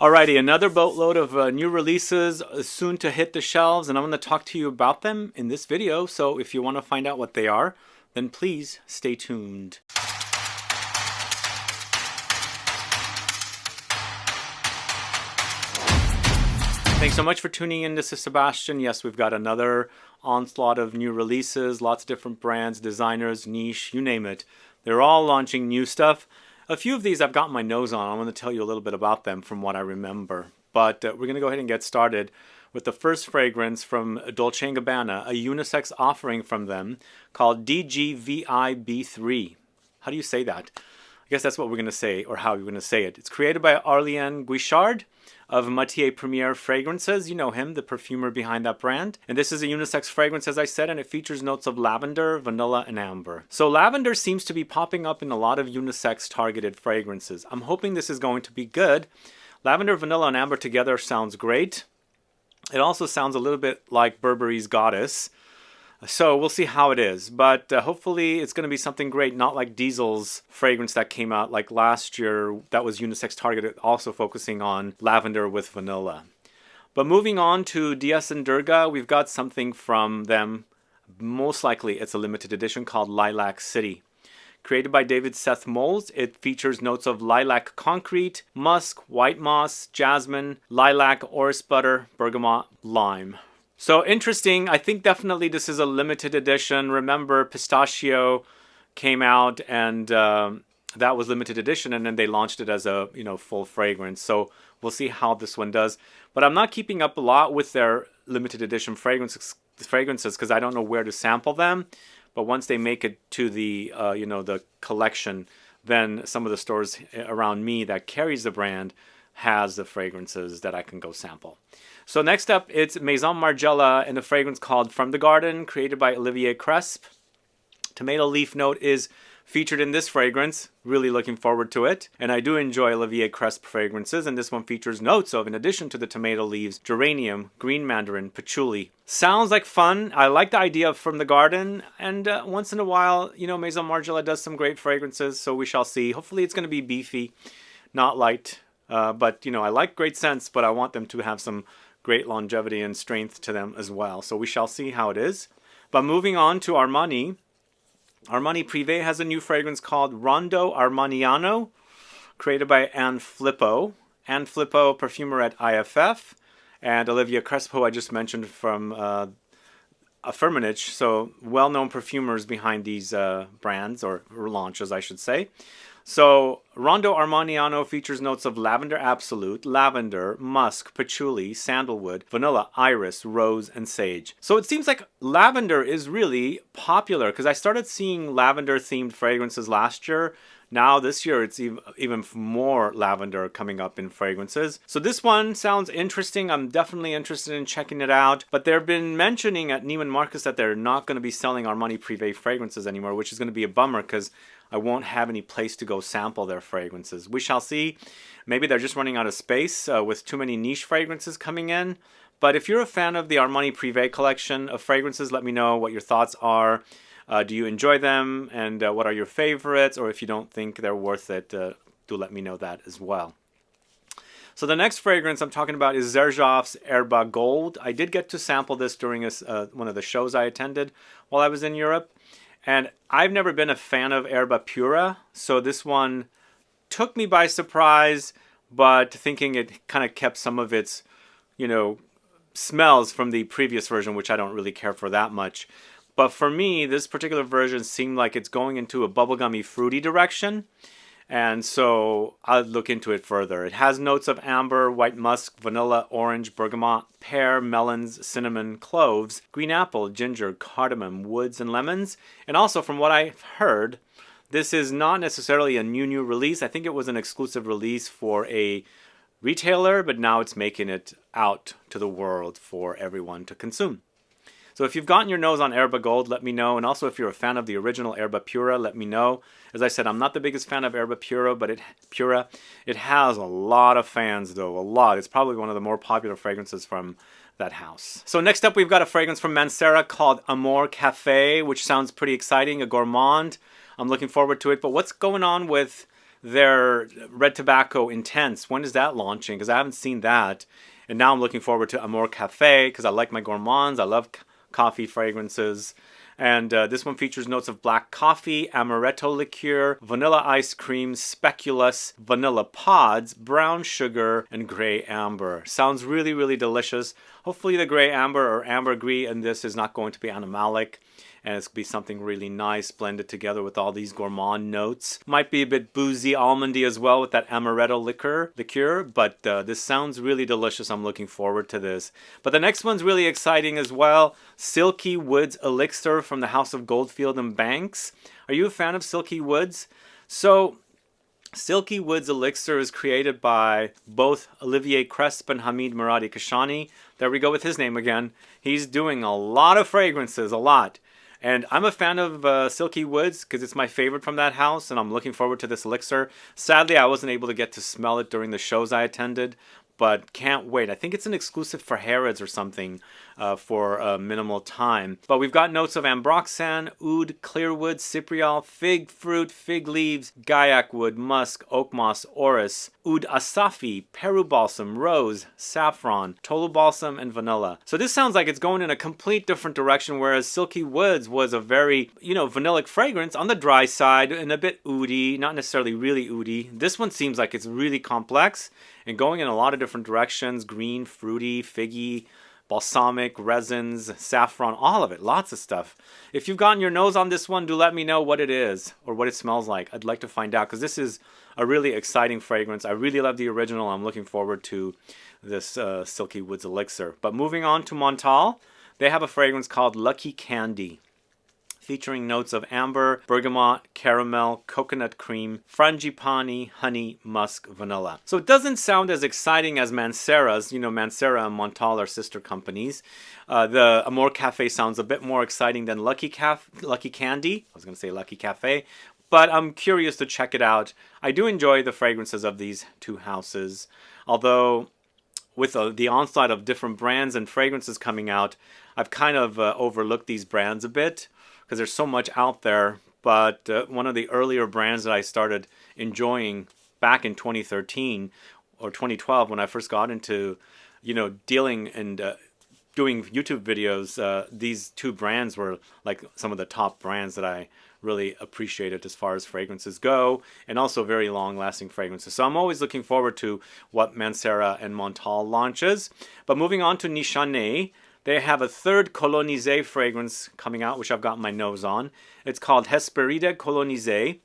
Alrighty, another boatload of new releases soon to hit the shelves, and I'm going to talk to you about them in this video. So if you want to find out what they are, then please stay tuned. Thanks so much for tuning in. This is Sebastian. Yes, we've got another onslaught of new releases, lots of different brands, designers, niche, you name it. They're all launching new stuff. A few of these I've got my nose on. I'm going to tell you a little bit about them from what I remember. But we're going to go ahead and get started with the first fragrance from Dolce & Gabbana, a unisex offering from them called DGVIB3. How do you say that? I guess that's what we're going to say, or how you're going to say it. It's created by Aurelien Guichard of Métier Premier Fragrances. You know him, the perfumer behind that brand. And this is a unisex fragrance, as I said, and it features notes of lavender, vanilla, and amber. So lavender seems to be popping up in a lot of unisex targeted fragrances. I'm hoping this is going to be good. Lavender, vanilla, and amber together sounds great. It also sounds a little bit like Burberry's Goddess. So we'll see how it is, but hopefully it's going to be something great, not like Diesel's fragrance that came out like last year that was unisex targeted, also focusing on lavender with vanilla. But moving on to DS and DURGA, we've got something from them. Most likely it's a limited edition called Lilac City. Created by Seth Molz, it features notes of lilac concrete, musk, white moss, jasmine, lilac, orris butter, bergamot, lime. So interesting. I think definitely this is a limited edition. Remember, pistachio came out and that was limited edition, and then they launched it as a full fragrance. So we'll see how this one does. But I'm not keeping up a lot with their limited edition fragrances because I don't know where to sample them. But once they make it to the the collection, then some of the stores around me that carries the brand has the fragrances that I can go sample. So next up, it's Maison Margiela and a fragrance called From the Garden, created by Olivier Cresp. Tomato leaf note is featured in this fragrance. Really looking forward to it. And I do enjoy Olivier Cresp fragrances, and this one features notes of, in addition to the tomato leaves, geranium, green mandarin, patchouli. Sounds like fun. I like the idea of From the Garden, and once in a while, Maison Margiela does some great fragrances, so we shall see. Hopefully it's going to be beefy, not light. But, I like great scents, but I want them to have some great longevity and strength to them as well. So we shall see how it is. But moving on to Armani. Armani Privé has a new fragrance called RONDO ARMANIANO, created by Flipo. Flipo, perfumer at IFF. And Olivier Cresp, who I just mentioned from Firmenich. So well-known perfumers behind these brands, or launches, I should say. So, Rondo Armaniano features notes of lavender absolute, lavender, musk, patchouli, sandalwood, vanilla, iris, rose, and sage. So it seems like lavender is really popular because I started seeing lavender-themed fragrances last year. Now this year it's even more lavender coming up in fragrances. So this one sounds interesting. I'm definitely interested in checking it out. But they've been mentioning at Neiman Marcus that they're not going to be selling Armani Privé fragrances anymore, which is going to be a bummer because I won't have any place to go sample their fragrances. We shall see. Maybe they're just running out of space with too many niche fragrances coming in. But if you're a fan of the Armani Privé collection of fragrances, let me know what your thoughts are. Do you enjoy them? And what are your favorites? Or if you don't think they're worth it, do let me know that as well. So the next fragrance I'm talking about is XERJOFF's Herba Gold. I did get to sample this during one of the shows I attended while I was in Europe. And I've never been a fan of Herba Pura, so this one took me by surprise, but thinking it kind of kept some of its, smells from the previous version, which I don't really care for that much. But for me, this particular version seemed like it's going into a bubblegummy fruity direction. And so I'll look into it further. It has notes of amber, white musk, vanilla, orange, bergamot, pear, melons, cinnamon, cloves, green apple, ginger, cardamom, woods, and lemons. And also from what I've heard, this is not necessarily a new release. I think it was an exclusive release for a retailer, but now it's making it out to the world for everyone to consume. So if you've gotten your nose on Herba Gold, let me know. And also if you're a fan of the original Herba Pura, let me know. As I said, I'm not the biggest fan of Herba Pura, but it has a lot of fans, though. A lot. It's probably one of the more popular fragrances from that house. So next up, we've got a fragrance from Mancera called Amour Cafe, which sounds pretty exciting, a gourmand. I'm looking forward to it. But what's going on with their Red Tobacco Intense. When is that launching? Because I haven't seen that. And now I'm looking forward to Amore Cafe because I like my gourmands. I love coffee fragrances. And this one features notes of black coffee, amaretto liqueur, vanilla ice cream, speculoos, vanilla pods, brown sugar, and gray amber. Sounds really, really delicious. Hopefully the gray amber or ambergris in this is not going to be animalic. And it's going to be something really nice blended together with all these gourmand notes. Might be a bit boozy, almondy as well with that amaretto liqueur, but this sounds really delicious. I'm looking forward to this. But the next one's really exciting as well. Silky Woods Elixir from the House of Goldfield and Banks. Are you a fan of Silky Woods? So, Silky Woods Elixir is created by both Olivier Cresp and Hamid Muradi Kashani. There we go with his name again. He's doing a lot of fragrances, a lot. And I'm a fan of Silky Woods because it's my favorite from that house, and I'm looking forward to this elixir. Sadly, I wasn't able to get to smell it during the shows I attended, but can't wait. I think it's an exclusive for Harrods or something for a minimal time. But we've got notes of ambroxan, oud, clearwood, cypriol, fig fruit, fig leaves, guaiac wood, musk, oak moss, orris, oud asafi, peru balsam, rose, saffron, tolu balsam, and vanilla. So this sounds like it's going in a complete different direction, whereas Silky Woods was a very, vanillic fragrance on the dry side and a bit oudy, not necessarily really oudy. This one seems like it's really complex and going in a lot of different directions, green, fruity, figgy, balsamic, resins, saffron, all of it, lots of stuff. If you've gotten your nose on this one, do let me know what it is or what it smells like. I'd like to find out because this is a really exciting fragrance. I really love the original. I'm looking forward to this Silky Woods Elixir. But moving on to Montale, they have a fragrance called Lucky Candy, featuring notes of amber, bergamot, caramel, coconut cream, frangipani, honey, musk, vanilla. So it doesn't sound as exciting as Mancera's. Mancera and Montale are sister companies. The Amore Cafe sounds a bit more exciting than Lucky Candy. I was going to say Lucky Cafe. But I'm curious to check it out. I do enjoy the fragrances of these two houses. Although, with the onslaught of different brands and fragrances coming out, I've kind of overlooked these brands a bit, because there's so much out there. But one of the earlier brands that I started enjoying back in 2013 or 2012 when I first got into, dealing and doing YouTube videos, these two brands were like some of the top brands that I really appreciated as far as fragrances go, and also very long-lasting fragrances. So I'm always looking forward to what Mancera and Montale launches. But moving on to Nishane, they have a third Colonisé fragrance coming out, which I've got my nose on. It's called Hesperide Colonisé.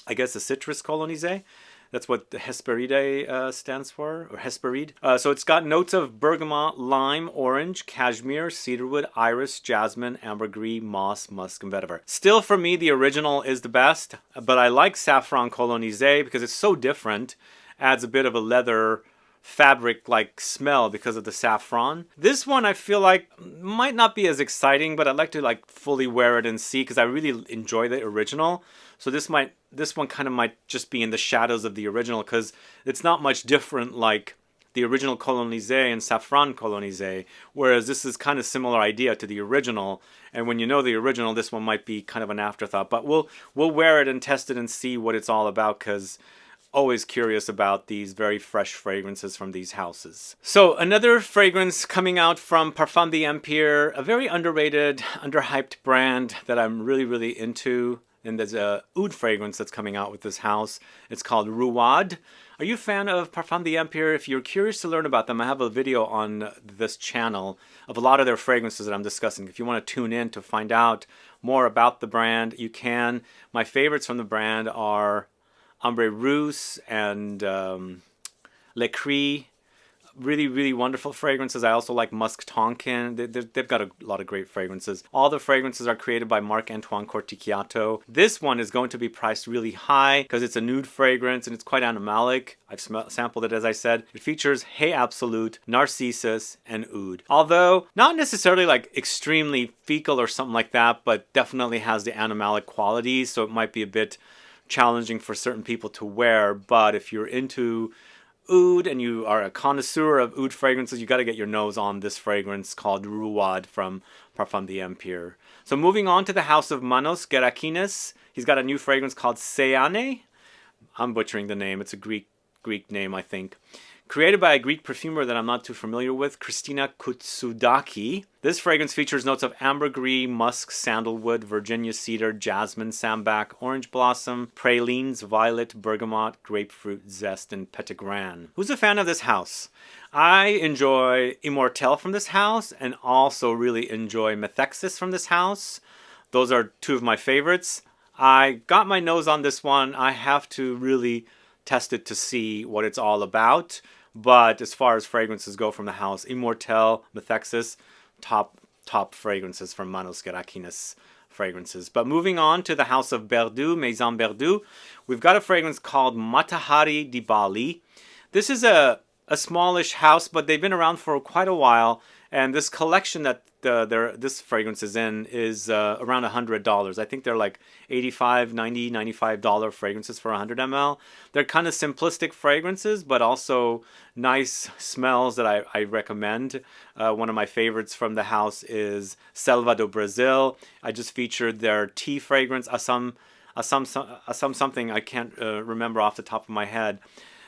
I guess a citrus Colonisé. That's what the Hesperide stands for, or Hesperide. So it's got notes of bergamot, lime, orange, cashmere, cedarwood, iris, jasmine, ambergris, moss, musk, and vetiver. Still, for me, the original is the best, but I like Saffron Colonisé because it's so different. Adds a bit of a leather fabric-like smell because of the saffron. This one I feel like might not be as exciting, but I'd like to fully wear it and see because I really enjoy the original. So this one kind of might just be in the shadows of the original because it's not much different like the original Colonisé and Saffron Colonisé, whereas this is kind of similar idea to the original. And when you know the original, this one might be kind of an afterthought. But we'll wear it and test it and see what it's all about because always curious about these very fresh fragrances from these houses. So another fragrance coming out from Parfum d'Empire, a very underrated, underhyped brand that I'm really, really into. And there's a oud fragrance that's coming out with this house. It's called Rouad. Are you a fan of Parfum d'Empire? If you're curious to learn about them, I have a video on this channel of a lot of their fragrances that I'm discussing. If you want to tune in to find out more about the brand, you can. My favorites from the brand are Ambre Rousse and Le Cri. Really, really wonderful fragrances. I also like Musk Tonkin. They've got a lot of great fragrances. All the fragrances are created by Marc-Antoine Corticchiato. This one is going to be priced really high because it's a nude fragrance and it's quite animalic. I've sampled it, as I said. It features Hey Absolute, Narcissus, and Oud. Although, not necessarily extremely fecal or something like that, but definitely has the animalic qualities, so it might be a bit challenging for certain people to wear. But if you're into oud and you are a connoisseur of oud fragrances, you got to get your nose on this fragrance called Rouad from Parfum d'Empire. So moving on to the house of Manos Gerakines, he's got a new fragrance called Seane. I'm butchering the name. It's a Greek name, I think. Created by a Greek perfumer that I'm not too familiar with, Christina Kutsoudaki. This fragrance features notes of ambergris, musk, sandalwood, Virginia cedar, jasmine, sambac, orange blossom, pralines, violet, bergamot, grapefruit zest, and petitgrain. Who's a fan of this house? I enjoy Immortelle from this house and also really enjoy Methexis from this house. Those are two of my favorites. I got my nose on this one. I have to really test it to see what it's all about. But as far as fragrances go from the house, Immortelle, Methexis, top fragrances from Manos Gerakinis fragrances. But moving on to the house of Berdu, Maison Berdu, we've got a fragrance called Matahari di Bali. This is a smallish house, but they've been around for quite a while. And this collection that this fragrance is in is around $100. I think they're like $85, $90, $95 fragrances for 100 ml. They're kind of simplistic fragrances, but also nice smells that I recommend. One of my favorites from the house is Selva do Brazil. I just featured their tea fragrance, Assam something I can't remember off the top of my head.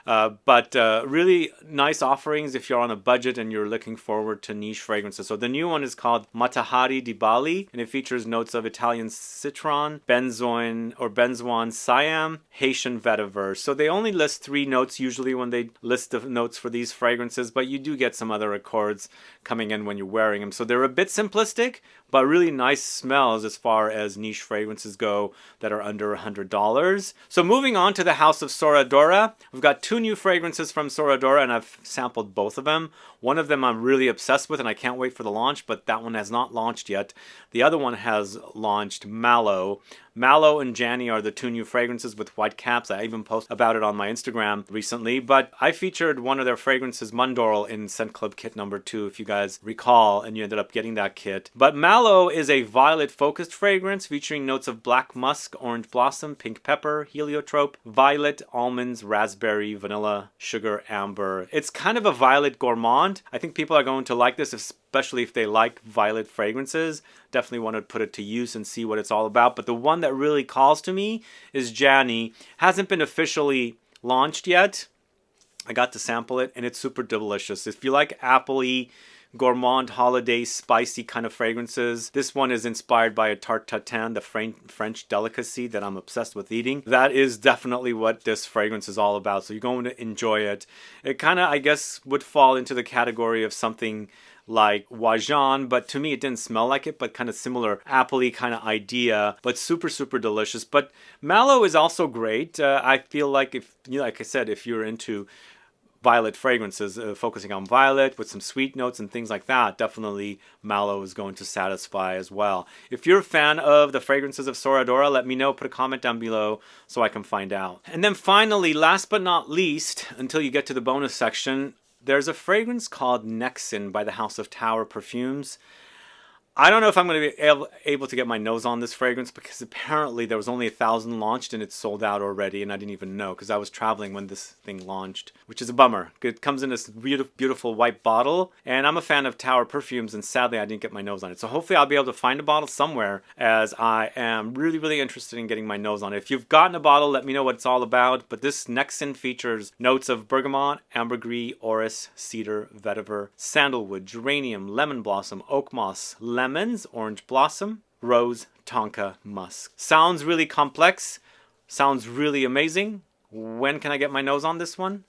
But really nice offerings if you're on a budget and you're looking forward to niche fragrances. So the new one is called Matahari di Bali, and it features notes of Italian citron, benzoin siam, Haitian vetiver. So they only list 3 notes usually when they list the notes for these fragrances, but you do get some other accords coming in when you're wearing them. So they're a bit simplistic, but really nice smells as far as niche fragrances go that are under $100. So moving on to the house of Sora Dora, we've got 2 new fragrances from Sora Dora, and I've sampled both of them. One of them I'm really obsessed with, and I can't wait for the launch, but that one has not launched yet. The other one has launched, Mallow. Mallow and Janny are the 2 new fragrances with white caps. I even posted about it on my Instagram recently, but I featured one of their fragrances, Mundoral, in Scent Club kit number 2, if you guys recall, and you ended up getting that kit. But Mallow is a violet-focused fragrance featuring notes of black musk, orange blossom, pink pepper, heliotrope, violet, almonds, raspberry, vanilla, sugar, amber. It's kind of a violet gourmand. I think people are going to like this, especially if they like violet fragrances. Definitely want to put it to use and see what it's all about. But the one that really calls to me is Janny. Hasn't been officially launched yet. I got to sample it and it's super delicious. If you like appley, gourmand, holiday, spicy kind of fragrances, this one is inspired by a tarte tatin, the French delicacy that I'm obsessed with eating. That is definitely what this fragrance is all about. So you're going to enjoy it. It kind of, I guess, would fall into the category of something like Wajan, but to me it didn't smell like it, but kind of similar appley kind of idea, but super, super delicious. But Mallow is also great. I feel like, if like I said, if you're into violet fragrances, focusing on violet with some sweet notes and things like that, definitely Mallow is going to satisfy as well. If you're a fan of the fragrances of Sora Dora, let me know. Put a comment down below so I can find out. And then finally, last but not least, until you get to the bonus section, there's a fragrance called Nexin by the House of Tower Perfumes. I don't know if I'm going to be able to get my nose on this fragrance because apparently there was only 1,000 launched and it's sold out already, and I didn't even know because I was traveling when this thing launched, which is a bummer. It comes in this beautiful white bottle, and I'm a fan of Tower Perfumes, and sadly I didn't get my nose on it. So hopefully I'll be able to find a bottle somewhere, as I am really, really interested in getting my nose on it. If you've gotten a bottle, let me know what it's all about. But this Nexin features notes of bergamot, ambergris, orris, cedar, vetiver, sandalwood, geranium, lemon blossom, oak moss, lemons, orange blossom, rose, tonka, musk. Sounds really complex. Sounds really amazing. When can I get my nose on this one?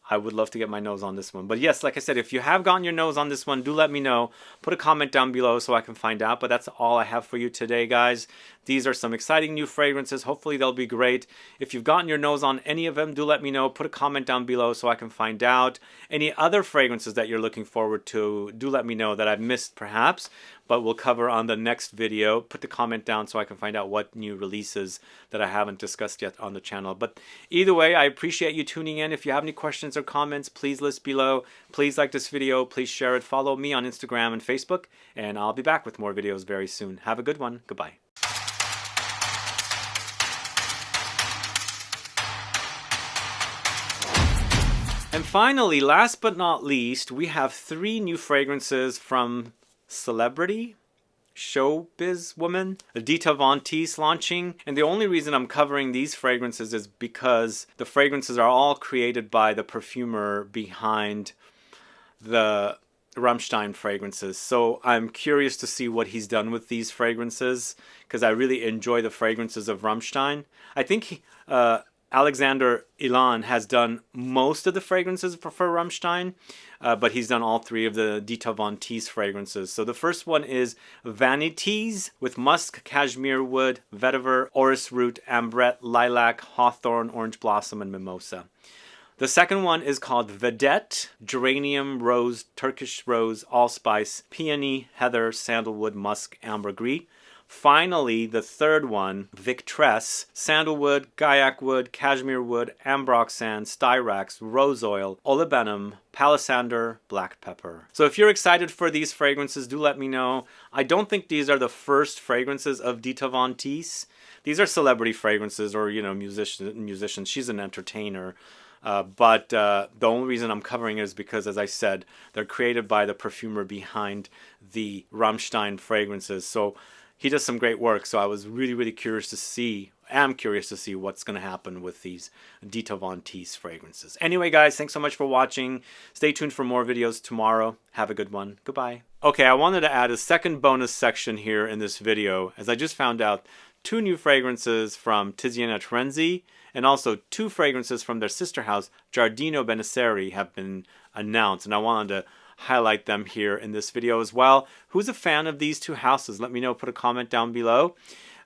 I would love to get my nose on this one. But yes, like I said, if you have gotten your nose on this one, do let me know. Put a comment down below so I can find out. But that's all I have for you today, guys. These are some exciting new fragrances. Hopefully they'll be great. If you've gotten your nose on any of them, do let me know. Put a comment down below so I can find out. Any other fragrances that you're looking forward to, do let me know that I've missed perhaps, but we'll cover on the next video. Put the comment down so I can find out what new releases that I haven't discussed yet on the channel. But either way, I appreciate you tuning in. If you have any questions or comments, please list below. Please like this video. Please share it. Follow me on Instagram and Facebook, and I'll be back with more videos very soon. Have a good one. Goodbye. And finally, last but not least, we have 3 new fragrances from Celebrity, Showbiz Woman, Dita Von Teese launching. And the only reason I'm covering these fragrances is because the fragrances are all created by the perfumer behind the Rammstein fragrances. So I'm curious to see what he's done with these fragrances, because I really enjoy the fragrances of Rammstein. I think Alexander Ilan has done most of the fragrances for Rammstein, but he's done all three of the Dita Von Teese fragrances. So the first one is Vanities with musk, cashmere wood, vetiver, orris root, ambrette, lilac, hawthorn, orange blossom, and mimosa. The second one is called Vedette, geranium, rose, Turkish rose, allspice, peony, heather, sandalwood, musk, ambergris. Finally, the third one, Victress, sandalwood, gaiac wood, cashmere wood, ambroxan, styrax, rose oil, olibanum, palisander, black pepper. So if you're excited for these fragrances, do let me know. I don't think these are the first fragrances of Dita Von Teese. These are celebrity fragrances, or, you know, musicians. She's an entertainer. But the only reason I'm covering it is because, as I said, they're created by the perfumer behind the Rammstein fragrances. So he does some great work. So I was really curious to see, what's going to happen with these Dita Von Teese fragrances. Anyway, guys, thanks so much for watching. Stay tuned for more videos tomorrow. Have a good one. Goodbye. Okay, I wanted to add a second bonus section here in this video, as I just found out 2 new fragrances from Tiziana Terenzi, and also 2 fragrances from their sister house, Giardino Benesseri, have been announced. And I wanted to highlight them here in this video as well. Who's a fan of these 2 houses? Let me know. Put a comment down below.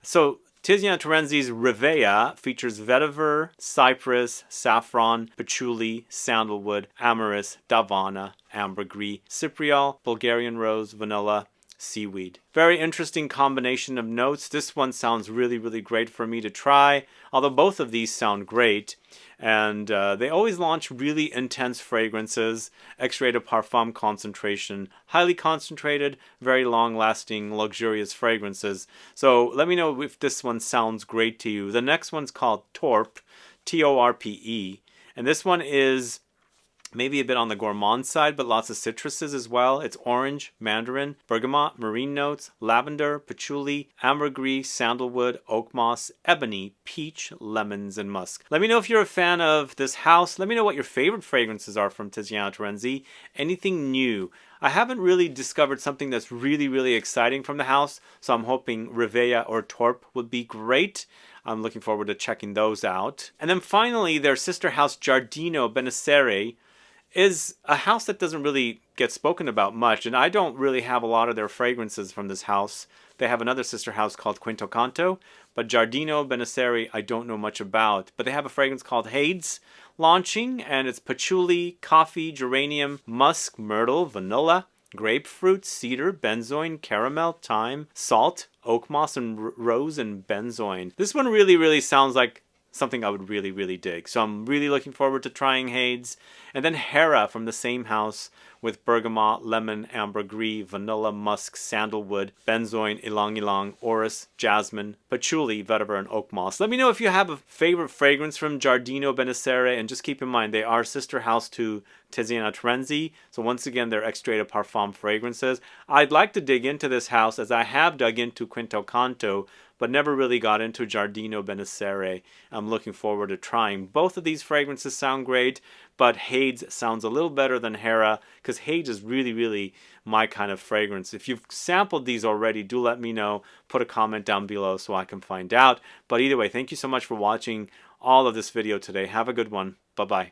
So Tiziana Terenzi's Rivea features vetiver, cypress, saffron, patchouli, sandalwood, amyris, davana, ambergris, cypriol, Bulgarian rose, vanilla, seaweed. Very interesting combination of notes. This one sounds really great for me to try, although both of these sound great. And they always launch really intense fragrances, X-ray de parfum concentration, highly concentrated, very long-lasting, luxurious fragrances. So let me know if this one sounds great to you. The next one's called Torpe, T-O-R-P-E, and this one is maybe a bit on the gourmand side, but lots of citruses as well. It's orange, mandarin, bergamot, marine notes, lavender, patchouli, ambergris, sandalwood, oak moss, ebony, peach, lemons, and musk. Let me know if you're a fan of this house. Let me know what your favorite fragrances are from Tiziana Terenzi. Anything new. I haven't really discovered something that's really exciting from the house, so I'm hoping Rivea or Torpe would be great. I'm looking forward to checking those out. And then finally, their sister house, Giardino Benesseri, is a house that doesn't really get spoken about much, and I don't really have a lot of their fragrances from this house. They have another sister house called Quinto Canto, but Giardino Benesseri I don't know much about. But they have a fragrance called Hades launching, and it's patchouli, coffee, geranium, musk, myrtle, vanilla, grapefruit, cedar, benzoin, caramel, thyme, salt, oak moss, and rose and benzoin. This one really sounds like something I would really dig. So I'm really looking forward to trying Hades. And then Hera from the same house with bergamot, lemon, ambergris, vanilla, musk, sandalwood, benzoin, ylang ylang, orris, jasmine, patchouli, vetiver, and oak moss. Let me know if you have a favorite fragrance from Giardino Benesseri, and just keep in mind they are sister house to Tiziana Terenzi. So once again, they're X-ray de parfum fragrances. I'd like to dig into this house, as I have dug into Quinto Canto, but never really got into Giardino Benesseri. I'm looking forward to trying. Both of these fragrances sound great, but Hades sounds a little better than Hera, because Hades is really my kind of fragrance. If you've sampled these already, do let me know. Put a comment down below so I can find out. But either way, thank you so much for watching all of this video today. Have a good one. Bye-bye.